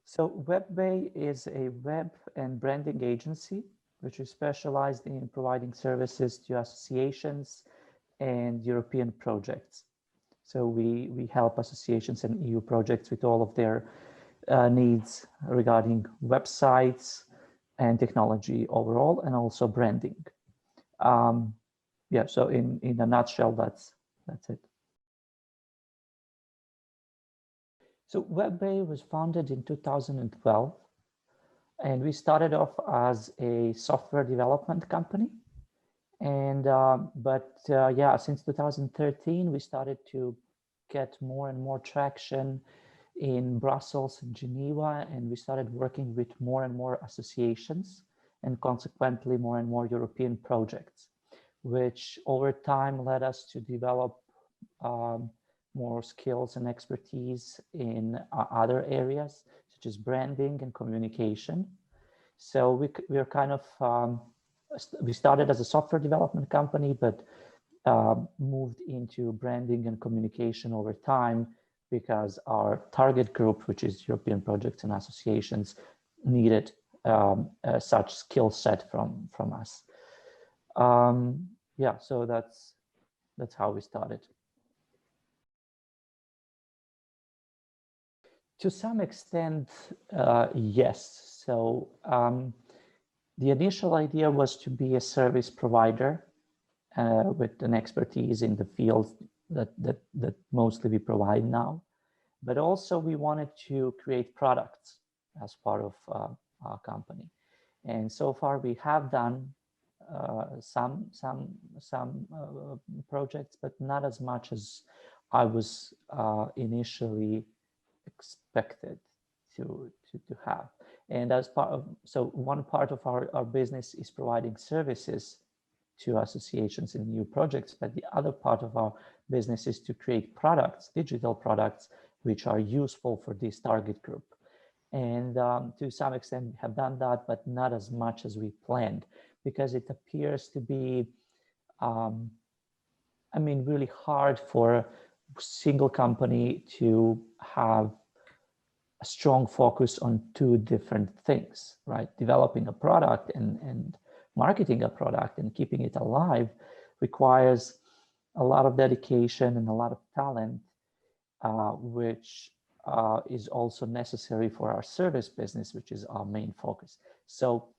So Web Bab is a web and branding agency, which is specialized in providing services to associations and European projects. So we help associations and EU projects with all of their needs regarding websites and technology overall, and also branding. Yeah, so in a nutshell, that's it. So Web Bab was founded in 2012, and we started off as a software development company. And yeah, since 2013, we started to get more and more traction in Brussels and Geneva, and we started working with more and more associations and consequently more and more European projects, which over time led us to develop more skills and expertise in other areas, such as branding and communication. So we're kind of, we started as a software development company, but moved into branding and communication over time because our target group, which is European projects and associations, needed such skill set from us. Yeah, so that's how we started. To some extent, yes. So the initial idea was to be a service provider with an expertise in the field that mostly we provide now. But also we wanted to create products as part of our company. And so far we have done some projects, but not as much as I was initially expected to have. And as part of, so one part of our business is providing services to associations and new projects, but the other part of our business is to create products, digital products, which are useful for this target group. And to some extent we have done that, but not as much as we planned, because it appears to be, I mean, really hard for a single company to have a strong focus on two different things, right? Developing a product and marketing a product and keeping it alive requires a lot of dedication and a lot of talent, which is also necessary for our service business, which is our main focus. So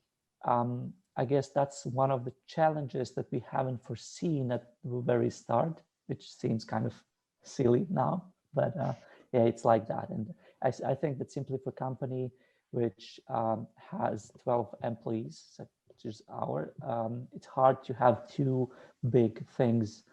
I guess that's one of the challenges that we haven't foreseen at the very start, which seems kind of silly now, but yeah, it's like that. And I think that simply for a company which has 12 employees, such as our, it's hard to have two big things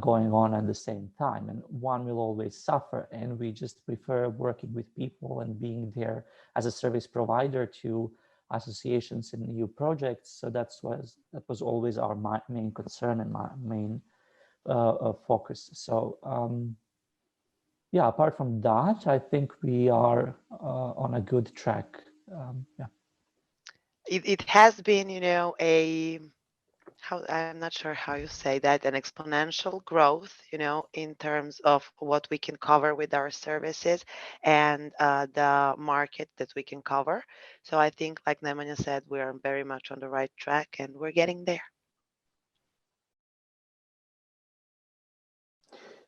going on at the same time, and one will always suffer. And we just prefer working with people and being there as a service provider to associations and new projects. So that was always our main concern and my main focus. So yeah, apart from that, I think we are on a good track. Yeah. It has been, you know, I'm not sure how you say that, an exponential growth, you know, in terms of what we can cover with our services and the market that we can cover. So I think, like Nemanja said, we are very much on the right track and we're getting there.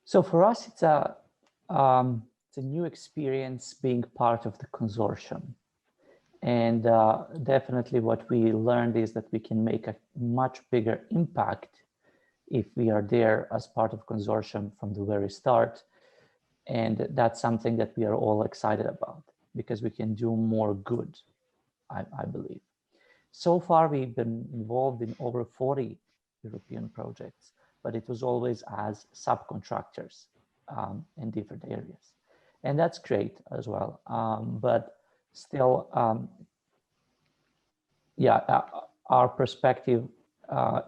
So for us, it's a new experience being part of the consortium. And definitely what we learned is that we can make a much bigger impact if we are there as part of consortium from the very start. And that's something that we are all excited about, because we can do more good, I believe. So far, we've been involved in over 40 European projects, but it was always as subcontractors in different areas. And that's great as well. But still, yeah, our perspective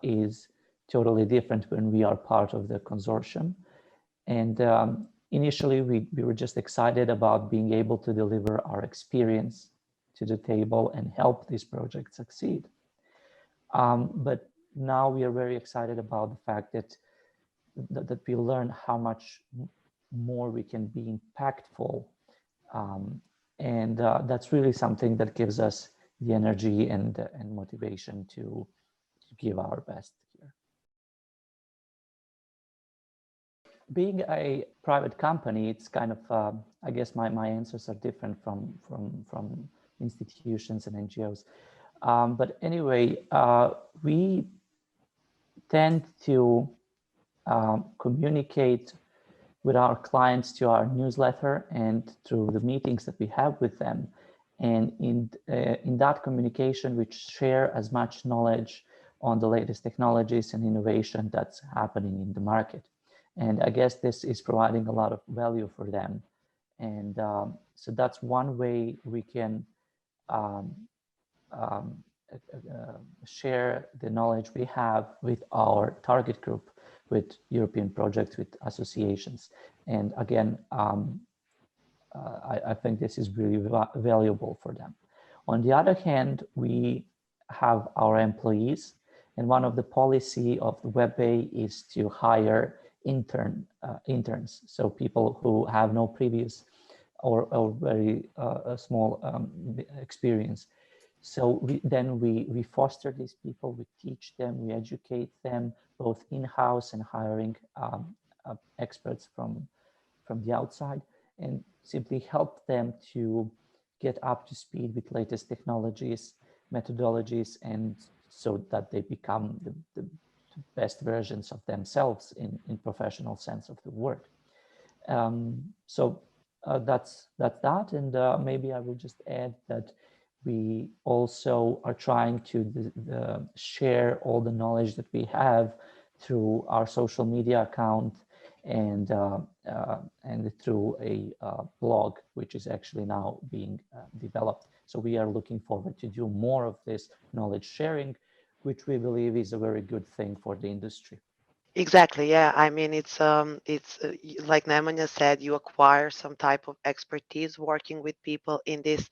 is totally different when we are part of the consortium. And initially, we were just excited about being able to deliver our experience to the table and help this project succeed. But now we are very excited about the fact that we learn how much more we can be impactful And that's really something that gives us the energy and motivation to give our best here. Being a private company, it's kind of, I guess my answers are different from institutions and NGOs. But anyway, we tend to communicate with our clients to our newsletter and through the meetings that we have with them. And in that communication, we share as much knowledge on the latest technologies and innovation that's happening in the market. And I guess this is providing a lot of value for them. And so that's one way we can um, um, share the knowledge we have with our target group, with European projects, with associations. And again, I think this is really valuable for them. On the other hand, we have our employees, and one of the policy of the Web Bab is to hire interns, so people who have no previous or very small experience. So we foster these people, we teach them, we educate them both in-house and hiring experts from the outside, and simply help them to get up to speed with latest technologies, methodologies, and so that they become the best versions of themselves in professional sense of the word. So that's that, and maybe I will just add that we also are trying to share all the knowledge that we have through our social media account and through a blog, which is actually now being developed. So we are looking forward to do more of this knowledge sharing, which we believe is a very good thing for the industry. Exactly. Yeah. I mean, like Nemanja said, you acquire some type of expertise working with people in this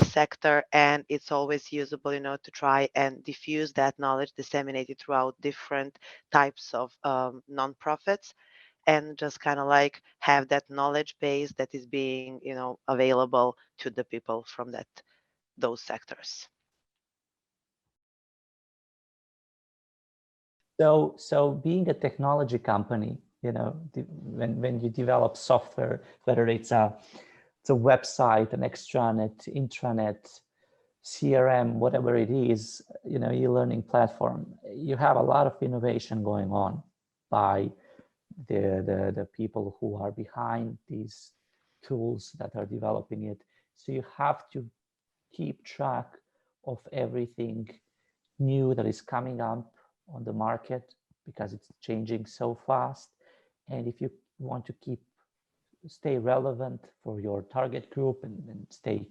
sector, and it's always usable, to try and diffuse that knowledge, disseminate it throughout different types of nonprofits, and just kind of like have that knowledge base that is being, available to the people from those sectors. So being a technology company, when you develop software, whether it's a website, an extranet, intranet, CRM, whatever it is, e-learning platform, you have a lot of innovation going on by the people who are behind these tools that are developing it. So you have to keep track of everything new that is coming up on the market because it's changing so fast. And if you want to stay relevant for your target group and stay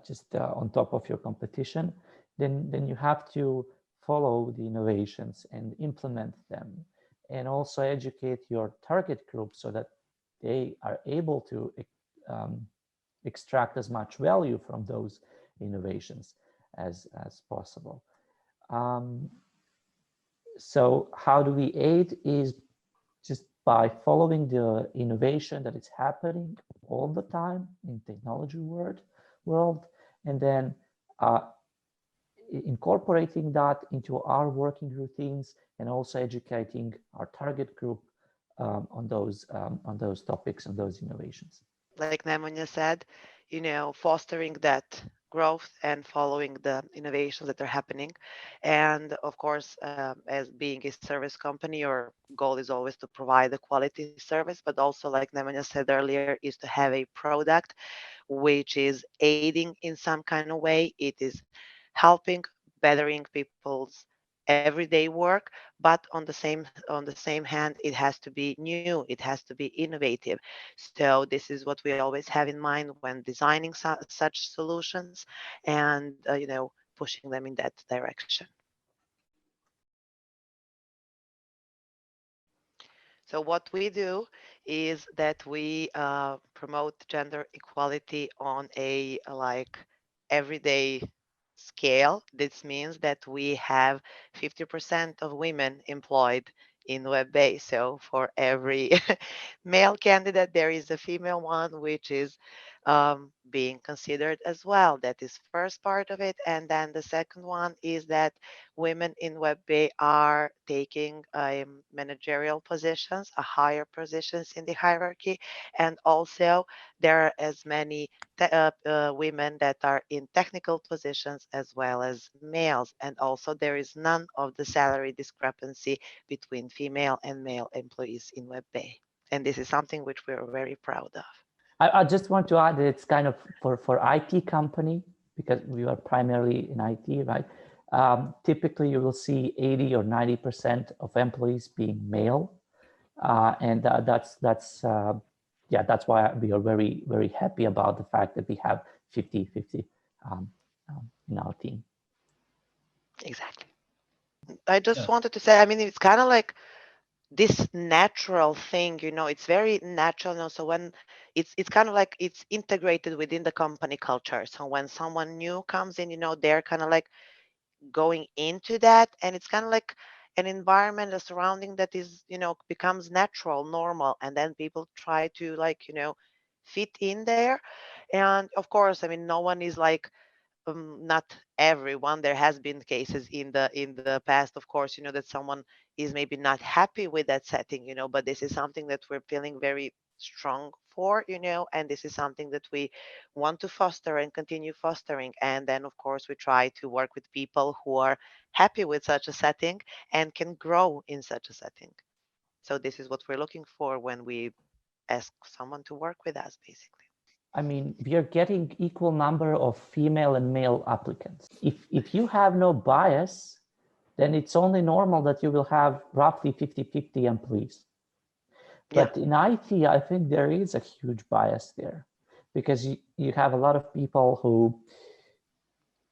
just on top of your competition, then you have to follow the innovations and implement them, and also educate your target group so that they are able to extract as much value from those innovations as possible. So how do we aid is just by following the innovation that is happening all the time in technology world, and then incorporating that into our working routines, and also educating our target group on those topics and those innovations. Like Nemanja said, fostering that growth and following the innovations that are happening. And of course, as being a service company, your goal is always to provide a quality service, but also, like Nemanja said earlier, is to have a product which is aiding in some kind of way. It is helping, bettering people's everyday work, but on the same hand, it has to be new, it has to be innovative. So this is what we always have in mind when designing such solutions, and pushing them in that direction. So what we do is that we promote gender equality on a like everyday scale. This means that we have 50% of women employed in Web Bab. So for every male candidate, there is a female one, which is being considered as well. That is first part of it. And then the second one is that women in Web Bab are taking managerial positions, higher positions in the hierarchy. And also there are as many women that are in technical positions as well as males. And also there is none of the salary discrepancy between female and male employees in Web Bab. And this is something which we're very proud of. I just want to add that it's kind of for IT company, because we are primarily in IT, right? Typically, you will see 80 or 90% of employees being male, and that's why we are very, very happy about the fact that we have 50-50 in our team. Exactly. I just wanted to say, I mean, it's kind of like this natural thing, you know, it's very natural. You know, so when it's kind of like it's integrated within the company culture. So when someone new comes in, you know, they're kind of like going into that, and it's kind of like an environment, a surrounding that is, you know, becomes natural, normal, and then people try to, like, you know, fit in there. And of course, I mean, no one is like not everyone. There has been cases in the past, of course, you know, that someone is maybe not happy with that setting, you know, but this is something that we're feeling very strong for, you know, and this is something that we want to foster and continue fostering. And then of course we try to work with people who are happy with such a setting and can grow in such a setting. So this is what we're looking for when we ask someone to work with us, basically. I mean, we are getting equal number of female and male applicants. If you have no bias, then it's only normal that you will have roughly 50-50 employees. But in IT, I think there is a huge bias there, because you have a lot of people who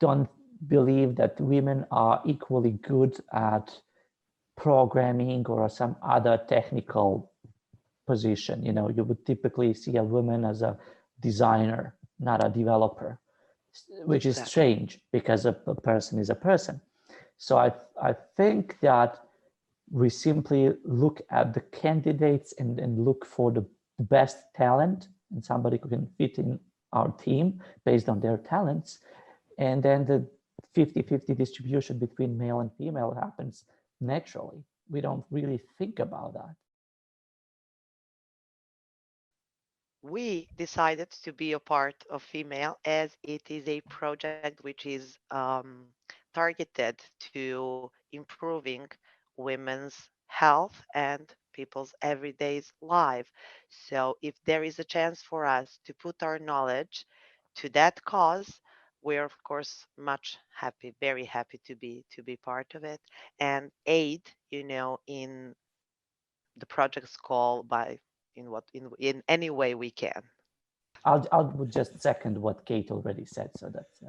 don't believe that women are equally good at programming or some other technical position. You know, you would typically see a woman as a designer, not a developer, which is strange because a person is a person. So I think that we simply look at the candidates and look for the best talent and somebody who can fit in our team based on their talents. And then the 50-50 distribution between male and female happens naturally. We don't really think about that. We decided to be a part of FEMaLE as it is a project which is targeted to improving women's health and people's everyday life. So if there is a chance for us to put our knowledge to that cause, we're of course much happy, very happy to be part of it and aid, you know, in the project's goal by in any way we can. I would just second what Kate already said. So that's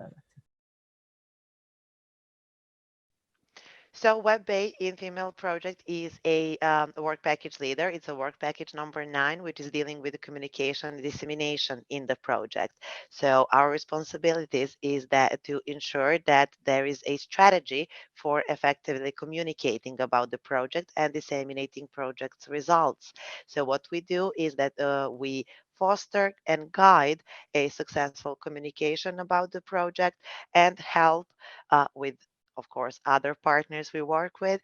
So Web Bab in FEMaLE project is a work package leader. It's a work package number 9, which is dealing with the communication and dissemination in the project. So our responsibilities is that to ensure that there is a strategy for effectively communicating about the project and disseminating project's results. So what we do is that we foster and guide a successful communication about the project and help with, of course, other partners we work with,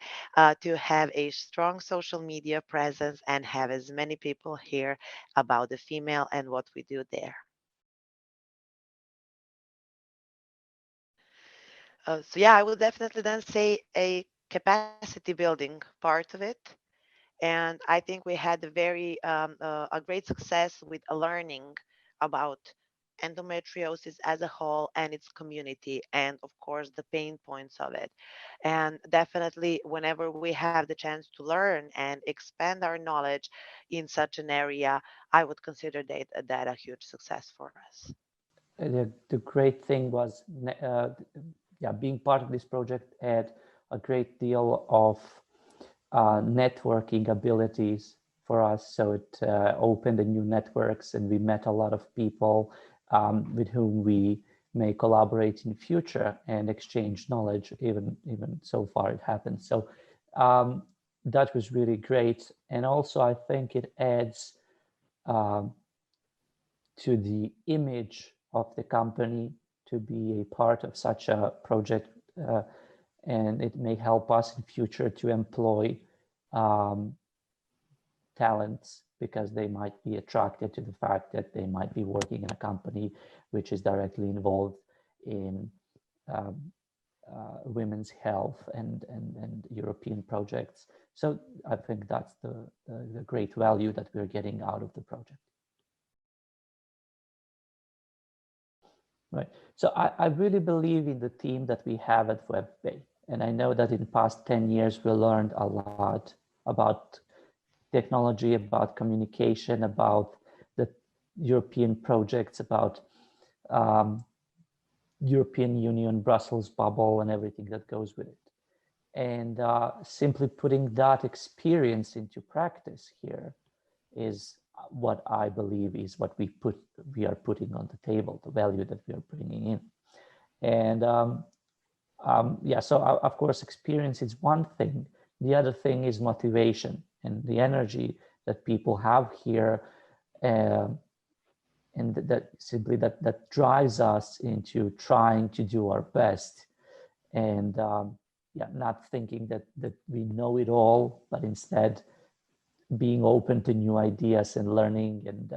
to have a strong social media presence and have as many people hear about the FEMaLE and what we do there. So yeah, I would definitely then say a capacity building part of it. And I think we had a great success with learning about endometriosis as a whole and its community, and of course the pain points of it. And definitely whenever we have the chance to learn and expand our knowledge in such an area, I would consider that a huge success for us. the great thing was being part of this project had a great deal of networking abilities for us. So it opened the new networks, and we met a lot of people with whom we may collaborate in future and exchange knowledge. Even so far it happens. So that was really great. And also, I think it adds to the image of the company to be a part of such a project, and it may help us in future to employ talents, because they might be attracted to the fact that they might be working in a company which is directly involved in women's health and European projects. So I think that's the great value that we're getting out of the project. Right. So I really believe in the team that we have at Web Bab. And I know that in the past 10 years, we learned a lot about technology, about communication, about the European projects, about European Union, Brussels bubble, and everything that goes with it. And simply putting that experience into practice here is what I believe is what we are putting on the table, the value that we are bringing in. And yeah, so of course, experience is one thing. The other thing is motivation and the energy that people have here, and that simply that drives us into trying to do our best, and yeah, not thinking that we know it all, but instead being open to new ideas and learning, and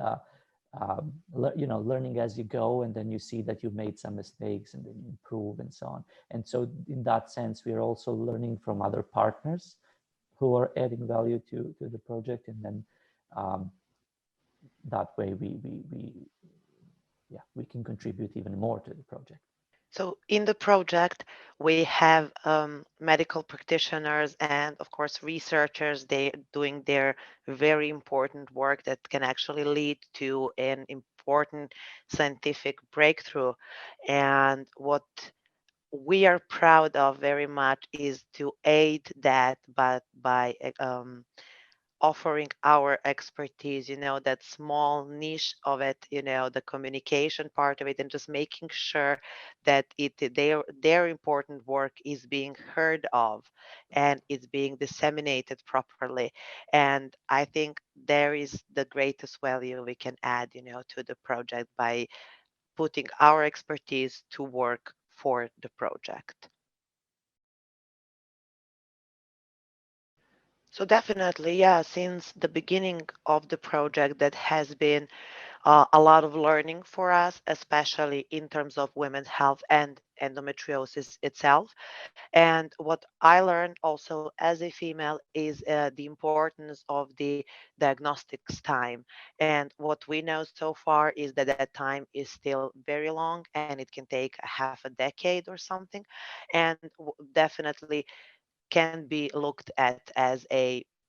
you know, learning as you go, and then you see that you made some mistakes and then you improve and so on. And so in that sense, we are also learning from other partners who are adding value to the project, and then that way we can contribute even more to the project. So in the project, we have medical practitioners and, of course, researchers. They doing their very important work that can actually lead to an important scientific breakthrough. And what we are proud of very much is to aid that, but by offering our expertise, that small niche of it, the communication part of it, and just making sure that their important work is being heard of and is being disseminated properly. And I think there is the greatest value we can add, to the project by putting our expertise to work for the project. So definitely, yeah, since the beginning of the project, that has been a lot of learning for us, especially in terms of women's health and endometriosis itself. And what I learned also as a female is the importance of the diagnostics time. And what we know so far is that that time is still very long, and it can take a half a decade or something. And definitely can be looked at as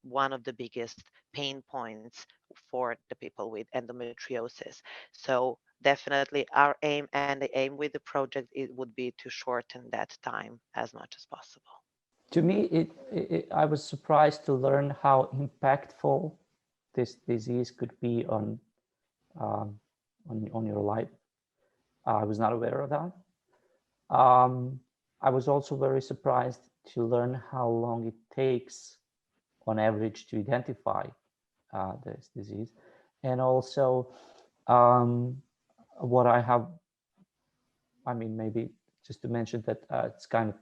one of the biggest pain points for the people with endometriosis. So definitely our aim and the aim with the project, it would be to shorten that time as much as possible. To me, I was surprised to learn how impactful this disease could be on your life. I was not aware of that. I was also very surprised to learn how long it takes on average to identify this disease. And also what I mean, maybe just to mention that it's kind of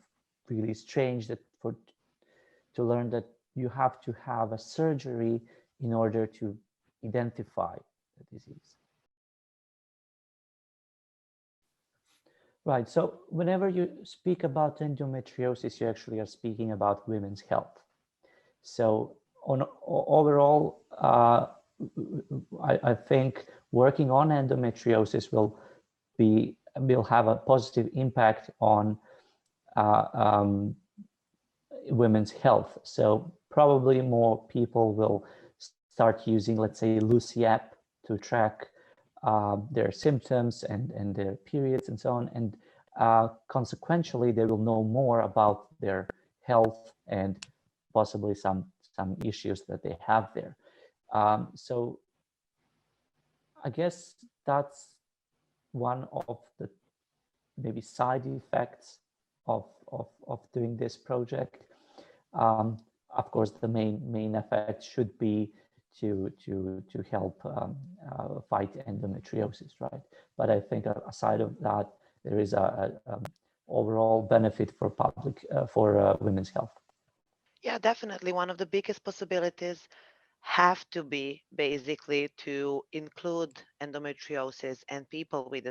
really strange that to learn that you have to have a surgery in order to identify the disease. Right, so whenever you speak about endometriosis, you actually are speaking about women's health. So overall, I think working on endometriosis will have a positive impact on women's health. So probably more people will start using, let's say, Lucy app to track their symptoms and their periods and so on. And consequentially, they will know more about their health and possibly some issues that they have there. So I guess that's one of the maybe side effects of doing this project. of course, the main effect should be to help fight endometriosis, right? But I think aside of that, there is a overall benefit for women's health. Yeah, definitely. One of the biggest possibilities have to be basically to include endometriosis and people with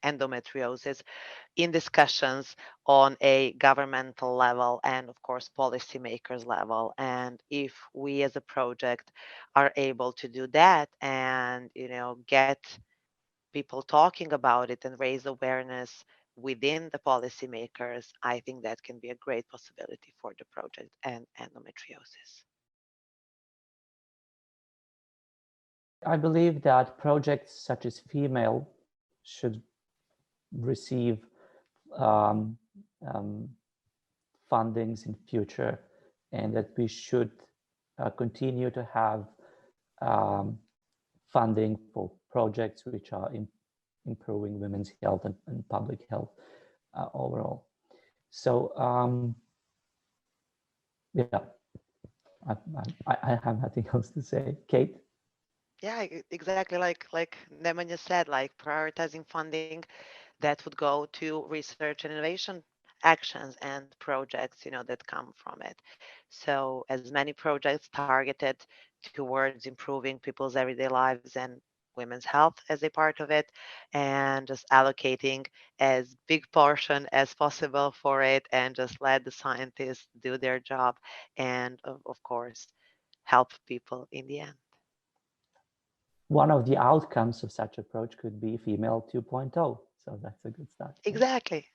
endometriosis in discussions on a governmental level and of course policymakers level. And if we as a project are able to do that and get people talking about it and raise awareness within the policymakers, I think that can be a great possibility for the project and endometriosis. I believe that projects such as FEMaLe should receive um, um, fundings in future, and that we should continue to have um, funding for projects which are improving women's health and public health overall. So yeah, I have nothing else to say. Kate? Yeah, exactly. Like Nemanja said, like prioritizing funding that would go to research and innovation actions and projects that come from it. So as many projects targeted towards improving people's everyday lives and women's health as a part of it, and just allocating as big portion as possible for it, and just let the scientists do their job, and of course help people in the end. One of the outcomes of such approach could be FEMaLe 2.0. So that's a good start. Exactly.